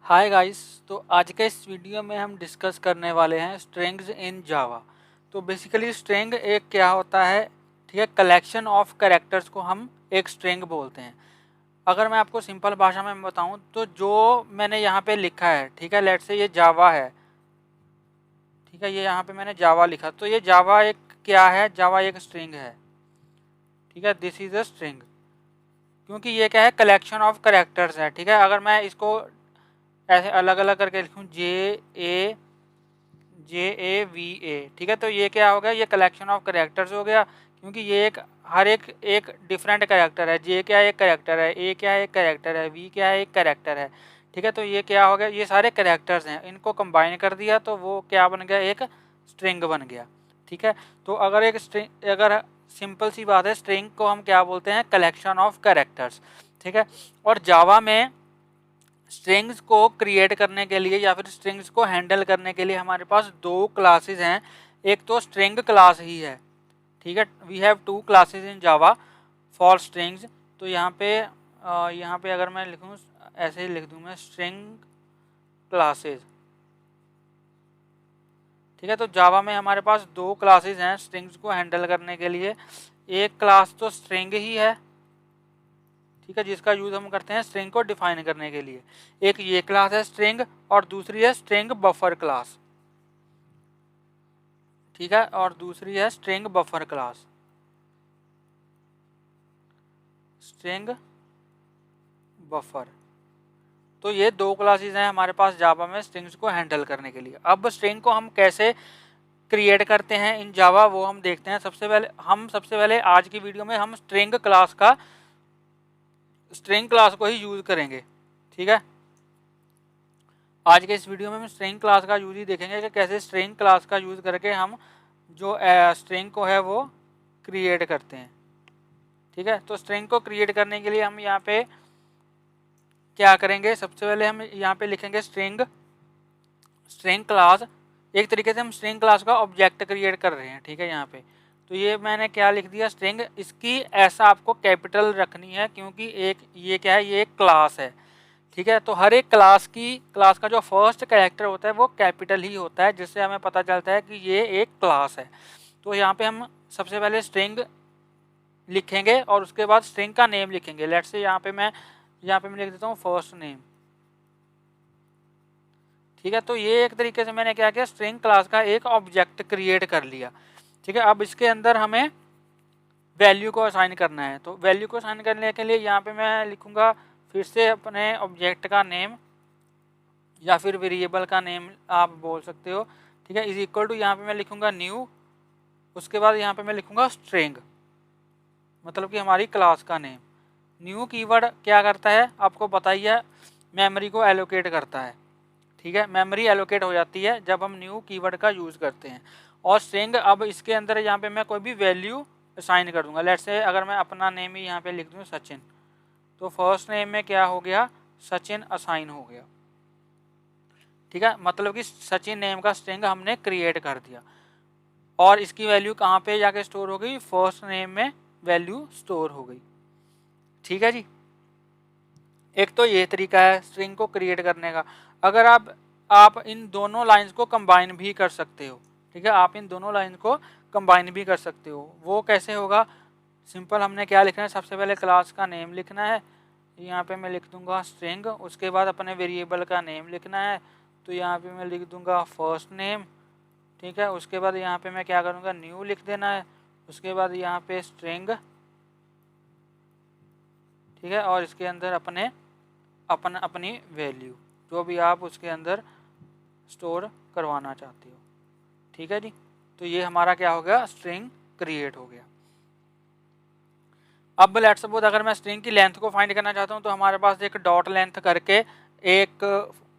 Hi guys. तो आज के इस वीडियो में हम डिस्कस करने वाले हैं स्ट्रिंग्स इन जावा। तो बेसिकली स्ट्रिंग एक क्या होता है, ठीक है, कलेक्शन ऑफ कैरेक्टर्स को हम एक स्ट्रिंग बोलते हैं। अगर मैं आपको सिंपल भाषा में बताऊं तो जो मैंने यहाँ पे लिखा है, ठीक है, लेट्स से ये जावा है, ठीक है, ये यहाँ पे मैंने जावा लिखा, तो ये जावा एक क्या है, जावा एक स्ट्रिंग है, ठीक है, दिस इज अ स्ट्रिंग। क्योंकि ये क्या है, कलेक्शन ऑफ कैरेक्टर्स है, ठीक है। अगर मैं इसको ऐसे अलग अलग करके लिखूँ, JAVA, ठीक है, तो ये क्या हो गया, ये कलेक्शन ऑफ कैरेक्टर्स हो गया। क्योंकि ये हर एक डिफरेंट कैरेक्टर है। जे क्या एक कैरेक्टर है, ए क्या एक कैरेक्टर है, वी क्या एक कैरेक्टर है, ठीक है। तो ये क्या हो गया, ये सारे कैरेक्टर्स हैं, इनको कंबाइन कर दिया तो वो क्या बन गया, एक स्ट्रिंग बन गया, ठीक है। तो अगर सिंपल सी बात है, स्ट्रिंग को हम क्या बोलते हैं, कलेक्शन ऑफ कैरेक्टर्स, ठीक है। और जावा में स्ट्रिंग्स को क्रिएट करने के लिए या फिर स्ट्रिंग्स को हैंडल करने के लिए हमारे पास दो क्लासेस हैं। एक तो स्ट्रिंग क्लास ही है, ठीक है। We have two classes in Java for strings. तो यहाँ पे अगर मैं लिखूँ, ऐसे ही लिख दूँ मैं, स्ट्रिंग क्लासेस, ठीक है। तो जावा में हमारे पास दो क्लासेस हैं स्ट्रिंग्स को हैंडल करने के लिए। एक क्लास तो स्ट्रिंग ही है, ठीक है, जिसका यूज हम करते हैं स्ट्रिंग को डिफाइन करने के लिए। एक ये क्लास है स्ट्रिंग, और दूसरी है स्ट्रिंग बफर क्लास, ठीक है, और दूसरी है string buffer class, string buffer. तो ये दो क्लासेस हैं हमारे पास जावा में स्ट्रिंग्स को हैंडल करने के लिए। अब स्ट्रिंग को हम कैसे क्रिएट करते हैं इन जावा, वो हम देखते हैं। सबसे पहले आज की वीडियो में हम स्ट्रिंग क्लास को ही यूज करेंगे, ठीक है। आज के इस वीडियो में हम स्ट्रिंग क्लास का यूज ही देखेंगे कि कैसे स्ट्रिंग क्लास का यूज करके हम जो स्ट्रिंग को है वो क्रिएट करते हैं, ठीक है। तो स्ट्रिंग को क्रिएट करने के लिए हम यहाँ पे क्या करेंगे, सबसे पहले हम यहाँ पे लिखेंगे स्ट्रिंग क्लास। एक तरीके से हम स्ट्रिंग क्लास का ऑब्जेक्ट क्रिएट कर रहे हैं, ठीक है। यहाँ पे तो ये मैंने क्या लिख दिया, स्ट्रिंग। इसकी ऐसा आपको कैपिटल रखनी है क्योंकि ये क्या है, ये एक क्लास है, ठीक है। तो हर एक क्लास का जो फर्स्ट कैरेक्टर होता है वो कैपिटल ही होता है, जिससे हमें पता चलता है कि ये एक क्लास है। तो यहाँ पे हम सबसे पहले स्ट्रिंग लिखेंगे और उसके बाद स्ट्रिंग का नेम लिखेंगे। लेट्स से यहाँ पे मैं लिख देता हूँ फर्स्ट नेम, ठीक है। तो ये एक तरीके से मैंने क्या किया, स्ट्रिंग क्लास का एक ऑब्जेक्ट क्रिएट कर लिया, ठीक है। अब इसके अंदर हमें वैल्यू को असाइन करना है। तो वैल्यू को असाइन करने के लिए यहाँ पे मैं लिखूंगा फिर से अपने ऑब्जेक्ट का नेम, या फिर वेरिएबल का नेम आप बोल सकते हो, ठीक है। इज इक्वल टू, यहाँ पे मैं लिखूंगा न्यू, उसके बाद यहाँ पे मैं लिखूंगा स्ट्रिंग, मतलब कि हमारी क्लास का नेम। न्यू कीवर्ड क्या करता है आपको पता ही है, मेमोरी को एलोकेट करता है, ठीक है। मेमोरी एलोकेट हो जाती है जब हम न्यू कीवर्ड का यूज़ करते हैं। और स्ट्रिंग, अब इसके अंदर यहाँ पे मैं कोई भी वैल्यू असाइन कर दूंगा। लेट्स से अगर मैं अपना नेम ही यहाँ पे लिख दूँ सचिन, तो फर्स्ट नेम में क्या हो गया, सचिन असाइन हो गया, ठीक है। मतलब कि सचिन नेम का स्ट्रिंग हमने क्रिएट कर दिया। और इसकी वैल्यू कहाँ पे जाके स्टोर हो गई, फर्स्ट नेम में वैल्यू स्टोर हो गई, ठीक है जी। एक तो ये तरीका है स्ट्रिंग को क्रिएट करने का। अगर आप इन दोनों लाइंस को कंबाइन भी कर सकते हो, ठीक है, आप इन दोनों लाइंस को कंबाइन भी कर सकते हो। वो कैसे होगा, सिंपल, हमने क्या लिखना है, सबसे पहले क्लास का नेम लिखना है। यहाँ पे मैं लिख दूंगा स्ट्रिंग, उसके बाद अपने वेरिएबल का नेम लिखना है। तो यहाँ पे मैं लिख दूंगा फर्स्ट नेम, ठीक है। उसके बाद यहाँ पे मैं क्या करूँगा, न्यू लिख देना है। उसके बाद यहाँ पे स्ट्रिंग, ठीक है, और इसके अंदर अपनी वैल्यू जो भी आप उसके अंदर स्टोर करवाना चाहते हो, ठीक है जी। तो ये हमारा क्या हो गया, स्ट्रिंग क्रिएट हो गया। अब लेट्स सपोज अगर मैं स्ट्रिंग की लेंथ को फाइंड करना चाहता हूँ, तो हमारे पास एक डॉट लेंथ करके एक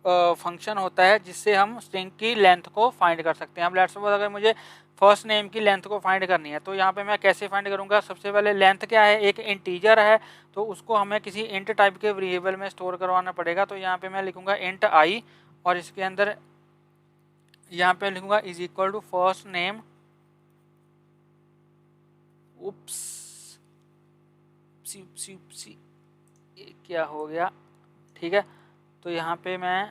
फंक्शन होता है जिससे हम स्ट्रिंग की लेंथ को फाइंड कर सकते हैं। अब लेट्स सपोज अगर मुझे फर्स्ट नेम की लेंथ को फाइंड करनी है, तो यहाँ पे मैं कैसे फाइंड करूँगा, सबसे पहले लेंथ क्या है, एक इंटीजर है, तो उसको हमें किसी इंट टाइप के वेरिएबल में स्टोर करवाना पड़ेगा। तो यहाँ पे मैं लिखूँगा इंट आई, और इसके अंदर यहाँ पे लिखूँगा is equal to first name, oops see क्या हो गया, ठीक है। तो यहाँ पे मैं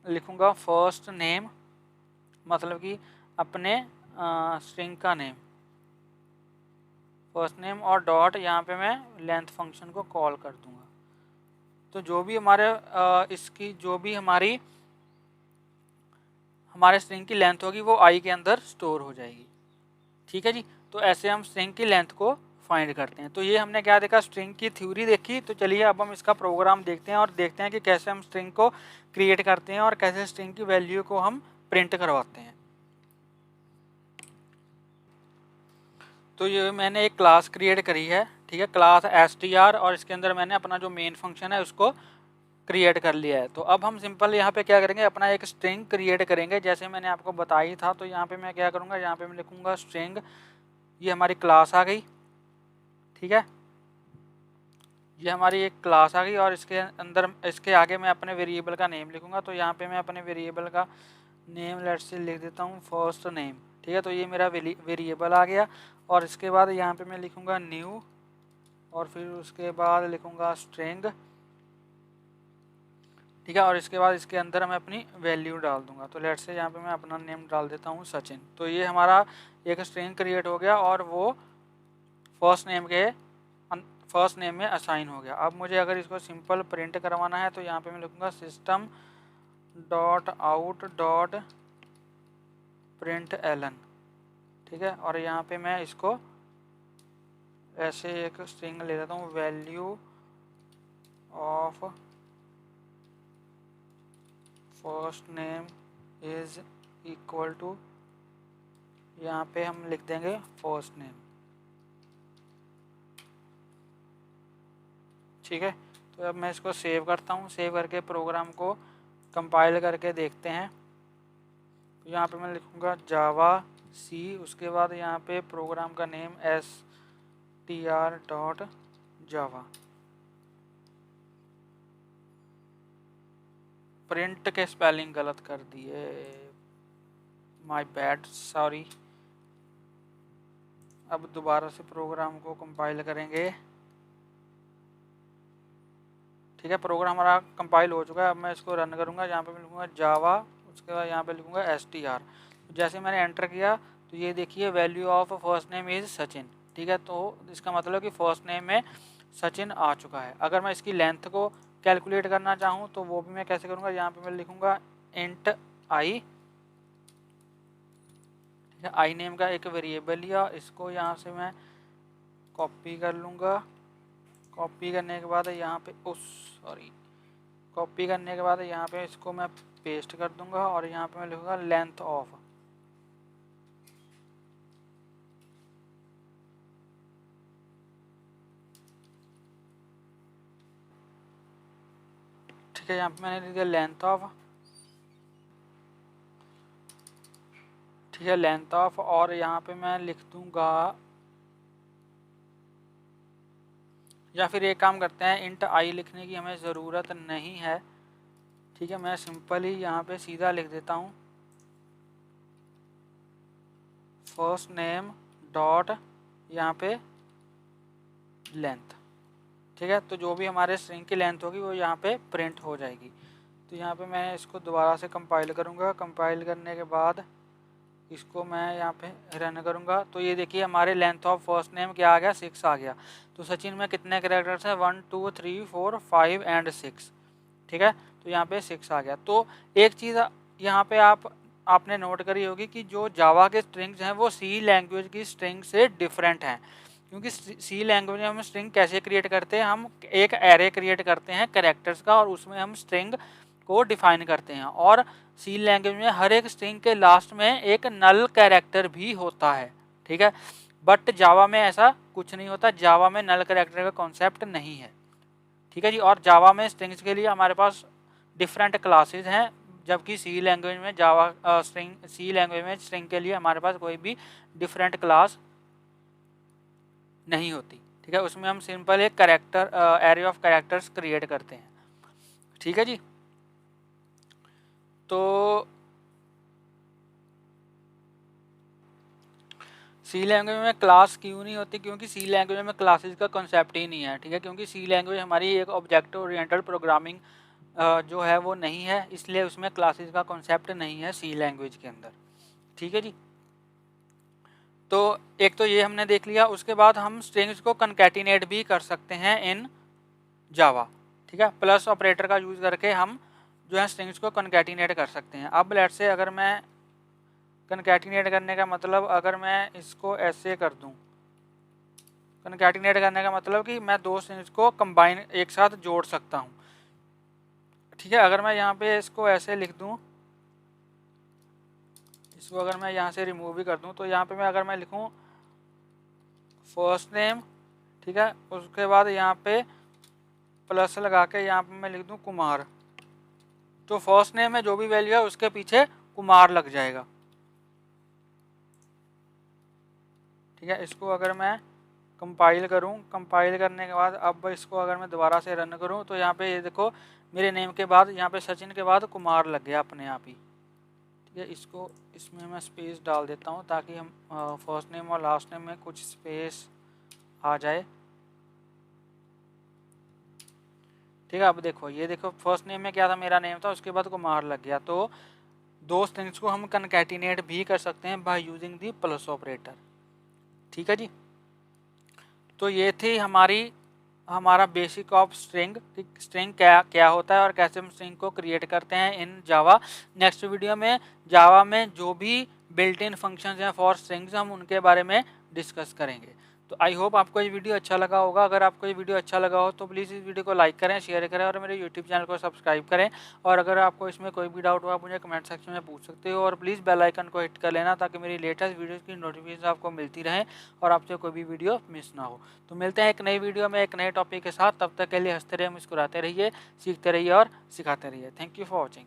लिखूँगा फर्स्ट नेम, मतलब कि अपने स्ट्रिंग का नेम, फर्स्ट नेम, और डॉट यहाँ पे मैं लेंथ फंक्शन को कॉल कर दूँगा। तो जो भी हमारे इसकी जो भी हमारे स्ट्रिंग की लेंथ होगी वो आई के अंदर स्टोर हो जाएगी। ठीक है जी। तो ऐसे हम स्ट्रिंग की लेंथ को फाइंड करते हैं। तो ये हमने क्या देखा, स्ट्रिंग की थ्योरी देखी। तो चलिए अब हम इसका प्रोग्राम देखते हैं और देखते हैं कि कैसे हम स्ट्रिंग को क्रिएट करते हैं और कैसे स्ट्रिंग की वैल्यू को हम प्रिंट करवाते हैं। तो ये मैंने एक क्लास क्रिएट करी है, ठीक है, क्लास str, और इसके अंदर मैंने अपना जो मेन फंक्शन है उसको क्रिएट कर लिया है। तो अब हम सिंपल यहाँ पे क्या करेंगे, अपना एक स्ट्रिंग क्रिएट करेंगे जैसे मैंने आपको बताई था। तो यहाँ पे मैं क्या करूँगा, यहाँ पे मैं लिखूँगा स्ट्रिंग, ये हमारी क्लास आ गई, ठीक है, ये हमारी एक क्लास आ गई, और इसके अंदर इसके आगे मैं अपने वेरिएबल का नेम लिखूँगा। तो यहाँ पे मैं अपने वेरिएबल का नेम लेट्स से लिख देता हूँ फर्स्ट नेम, ठीक है। तो ये मेरा वेरिएबल आ गया, और इसके बाद यहाँ पे मैं लिखूँगा न्यू, और फिर उसके बाद लिखूँगा स्ट्रिंग, ठीक है, और इसके बाद इसके अंदर मैं अपनी वैल्यू डाल दूंगा। तो लेट्स से यहाँ पे मैं अपना नेम डाल देता हूँ सचिन। तो ये हमारा एक स्ट्रिंग क्रिएट हो गया और वो फर्स्ट नेम में असाइन हो गया। अब मुझे अगर इसको सिंपल प्रिंट करवाना है तो यहाँ पे मैं लिखूँगा system dot out dot println, ठीक है, और यहाँ पे मैं इसको ऐसे एक स्ट्रिंग ले लेता हूँ, value of first name is equal to, यहाँ पे हम लिख देंगे फर्स्ट नेम, ठीक है। तो अब मैं इसको सेव करता हूँ, सेव करके प्रोग्राम को कंपाइल करके देखते हैं। तो यहाँ पे मैं लिखूँगा जावा सी, उसके बाद यहाँ पे प्रोग्राम का नेम str डॉट जावा। प्रिंट के स्पेलिंग गलत कर दिए, माय बैड, सॉरी। अब दोबारा से प्रोग्राम को कंपाइल करेंगे, ठीक है, प्रोग्राम हमारा कंपाइल हो चुका है। अब मैं इसको रन करूँगा, यहाँ पे मैं लिखूँगा जावा, उसके बाद यहाँ पे लिखूँगा str। जैसे मैंने एंटर किया तो ये देखिए value of first name is Sachin, ठीक है। तो इसका मतलब कि फर्स्ट नेम में सचिन आ चुका है। अगर मैं इसकी लेंथ को कैलकुलेट करना चाहूँ तो वो भी मैं कैसे करूँगा, यहाँ पे मैं लिखूँगा इंट आई, ठीक है, आई नेम का एक वेरिएबल लिया, इसको यहाँ से मैं कॉपी कर लूँगा। कॉपी करने के बाद यहाँ पे कॉपी करने के बाद यहाँ पे इसको मैं पेस्ट कर दूँगा, और यहाँ पे मैं लिखूँगा लेंथ ऑफ, ठीक है, यहाँ पे मैंने लिख दिया लेंथ ऑफ, ठीक है, लेंथ ऑफ, और यहाँ पे मैं लिख दूँगा, या फिर एक काम करते हैं, इंट आई लिखने की हमें ज़रूरत नहीं है, ठीक है, मैं सिंपल ही यहाँ पे सीधा लिख देता हूँ फर्स्ट नेम डॉट यहाँ पे लेंथ, ठीक है। तो जो भी हमारे स्ट्रिंग की लेंथ होगी वो यहाँ पे प्रिंट हो जाएगी। तो यहाँ पे मैं इसको दोबारा से कंपाइल करूँगा, कंपाइल करने के बाद इसको मैं यहाँ पे रन करूँगा। तो ये देखिए हमारे लेंथ ऑफ फर्स्ट नेम क्या आ गया, 6 आ गया। तो सचिन में कितने कैरेक्टर्स हैं, 1 2 3 4 5 एंड 6, ठीक है। तो यहाँ पे 6 आ गया। तो एक चीज़ यहाँ पे आपने नोट करी होगी कि जो जावा के स्ट्रिंग्स हैं वो सी लैंग्वेज की स्ट्रिंग से डिफरेंट हैं, क्योंकि सी लैंग्वेज में हम स्ट्रिंग कैसे क्रिएट करते हैं, हम एक एरे क्रिएट करते हैं कैरेक्टर्स का, और उसमें हम स्ट्रिंग को डिफाइन करते हैं। और सी लैंग्वेज में हर एक स्ट्रिंग के लास्ट में एक नल कैरेक्टर भी होता है, ठीक है। बट जावा में ऐसा कुछ नहीं होता, जावा में नल कैरेक्टर का कॉन्सेप्ट नहीं है, ठीक है जी। और जावा में स्ट्रिंग्स के लिए हमारे पास डिफरेंट क्लासेस हैं, जबकि सी लैंग्वेज में सी लैंग्वेज में स्ट्रिंग के लिए हमारे पास कोई भी डिफरेंट क्लास नहीं होती, ठीक है। उसमें हम सिंपल एक character array of characters create करते हैं, ठीक है जी। तो सी लैंग्वेज में क्लास क्यों नहीं होती, क्योंकि सी लैंग्वेज में क्लासेस का कॉन्सेप्ट ही नहीं है, ठीक है। क्योंकि सी लैंग्वेज हमारी एक ऑब्जेक्ट ओरिएंटेड प्रोग्रामिंग जो है वो नहीं है, इसलिए उसमें क्लासेस का कॉन्सेप्ट नहीं है सी लैंग्वेज के अंदर। ठीक है जी। तो एक तो ये हमने देख लिया। उसके बाद हम स्ट्रिंग्स को कंकैटिनेट भी कर सकते हैं इन जावा। ठीक है, प्लस ऑपरेटर का यूज़ करके हम जो है स्ट्रिंग्स को कंकैटिनेट कर सकते हैं। अब लेट्स से अगर मैं कंकैटिनेट करने का मतलब, अगर मैं इसको ऐसे कर दूं, कंकैटिनेट करने का मतलब कि मैं दो स्ट्रिंग्स को कंबाइन एक साथ जोड़ सकता हूं। ठीक है, अगर मैं यहाँ पे इसको ऐसे लिख दूं, इसको अगर मैं यहाँ से रिमूव भी कर दूं, तो यहाँ पे मैं अगर मैं लिखूं फर्स्ट नेम, ठीक है, उसके बाद यहाँ पे प्लस लगा के यहाँ पे मैं लिख दूं कुमार, तो फर्स्ट नेम में जो भी वैल्यू है उसके पीछे कुमार लग जाएगा। ठीक है, इसको अगर मैं कंपाइल करूं, कंपाइल करने के बाद अब इसको अगर मैं दोबारा से रन करूं, तो यहाँ पे ये देखो मेरे नेम के बाद यहाँ पे सचिन के बाद कुमार लग गया अपने आप ही। ठीक है, इसको इसमें मैं स्पेस डाल देता हूँ ताकि हम फर्स्ट नेम और लास्ट नेम में कुछ स्पेस आ जाए। ठीक है, अब देखो ये देखो फर्स्ट नेम में क्या था, मेरा नेम था, उसके बाद कुमार लग गया। तो दो स्ट्रिंग्स को हम कनकैटिनेट भी कर सकते हैं by using the plus operator. ठीक है जी। तो ये थी हमारा बेसिक ऑफ स्ट्रिंग, स्ट्रिंग क्या क्या होता है और कैसे हम स्ट्रिंग को क्रिएट करते हैं इन जावा। नेक्स्ट वीडियो में जावा में जो भी बिल्ट इन फंक्शंस हैं फॉर स्ट्रिंग्स हम उनके बारे में डिस्कस करेंगे। तो आई होप आपको ये वीडियो अच्छा लगा होगा। अगर आपको ये वीडियो अच्छा लगा हो तो प्लीज़ इस वीडियो को लाइक करें, शेयर करें और मेरे यूट्यूब चैनल को सब्सक्राइब करें। और अगर आपको इसमें कोई भी डाउट हो आप मुझे कमेंट सेक्शन में पूछ सकते हो। और प्लीज़ बेल आइकन को हिट कर लेना ताकि मेरी लेटेस्ट वीडियोज़ की नोटिफिकेशन आपको मिलती रहे और आपसे कोई भी वीडियो मिस ना हो। तो मिलते हैं एक नई वीडियो में एक नए टॉपिक के साथ। तब तक के लिए हंसते रहिए, मुस्कुराते रहिए, सीखते रहिए और सिखाते रहिए। Thank you for watching.